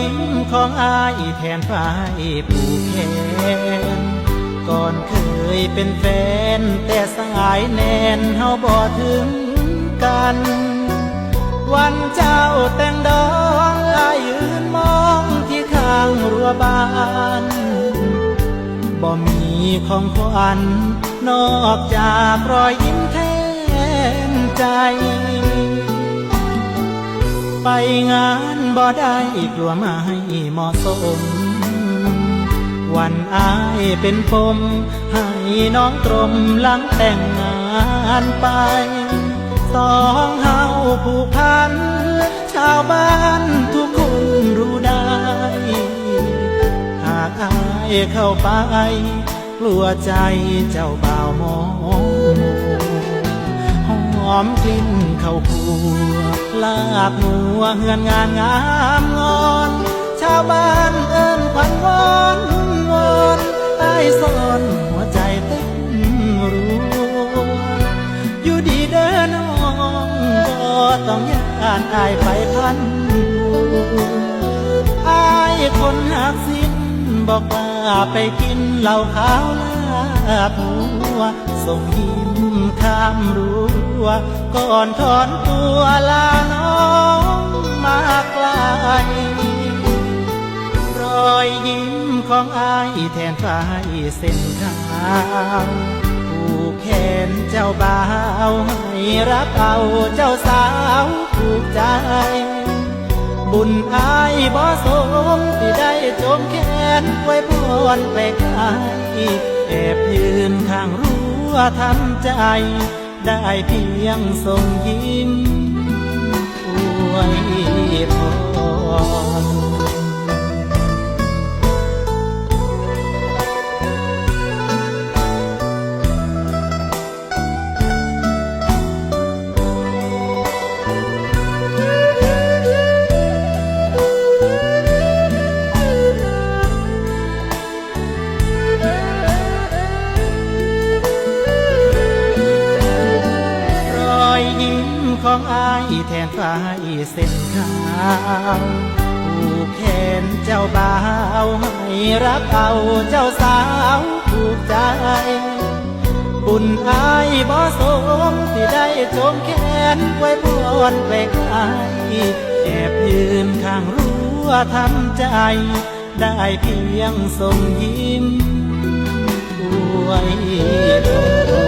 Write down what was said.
ยิ้มของอายแทนฝ่ายผู้แขนก่อนเคยเป็นแฟนแต่สายแน่นเฮาบ่ถึงกันวันเจ้าแต่งดอกอายยืนมองที่ข้างรั้วบ้านบ่มีของขวัญนอกจากรอยยิ้มแทนใจไปงานบ่ได้กลัวไม่เหมาะสมวันอายเป็นปมให้น้องตรมหลังแต่งงานไปสองเฮาผูกพันชาวบ้านทุกคนรู้ได้หากอายเข้าไปกลัวใจเจ้าบ่าวมองหอมกลิ่นข้าวคั่วลาบหนัวเฮือนงานงามงอนชาวบ้านเอิ้นขวัญวอนวอนใต้ซ่อนหัวใจเต้นรัวอยู่ดีเดินน้องก็ต้องย่านอายไปพันอายคนหักสิ้นบอกว่าไปกินเหล้าขาวลาบหัวส่งยิ้มข้ามรั้วก่อนถอนตัวลาน้องมาไกลรอยยิ้มของอายแทนฝ่ายเส้นทางผูกแขนเจ้าบ่าวให้รับเอาเจ้าสาวผูกใจบุญอายบ่สมที่ได้จมแขนไว้พรไปไกลแอบยืนข้างรั้วทำใจได้เพียงส่งยิ้มอวยพรของอายแทนฝ่ายเส้นขาวผูกแขนเจ้าบ่าวให้รับเอาเจ้าสาวผูกใจบุญอายบ่สมที่ได้จมแขนไว้พรไปไกลแอบยืนข้างรั้วทำใจได้เพียงส่งยิ้มอวยพร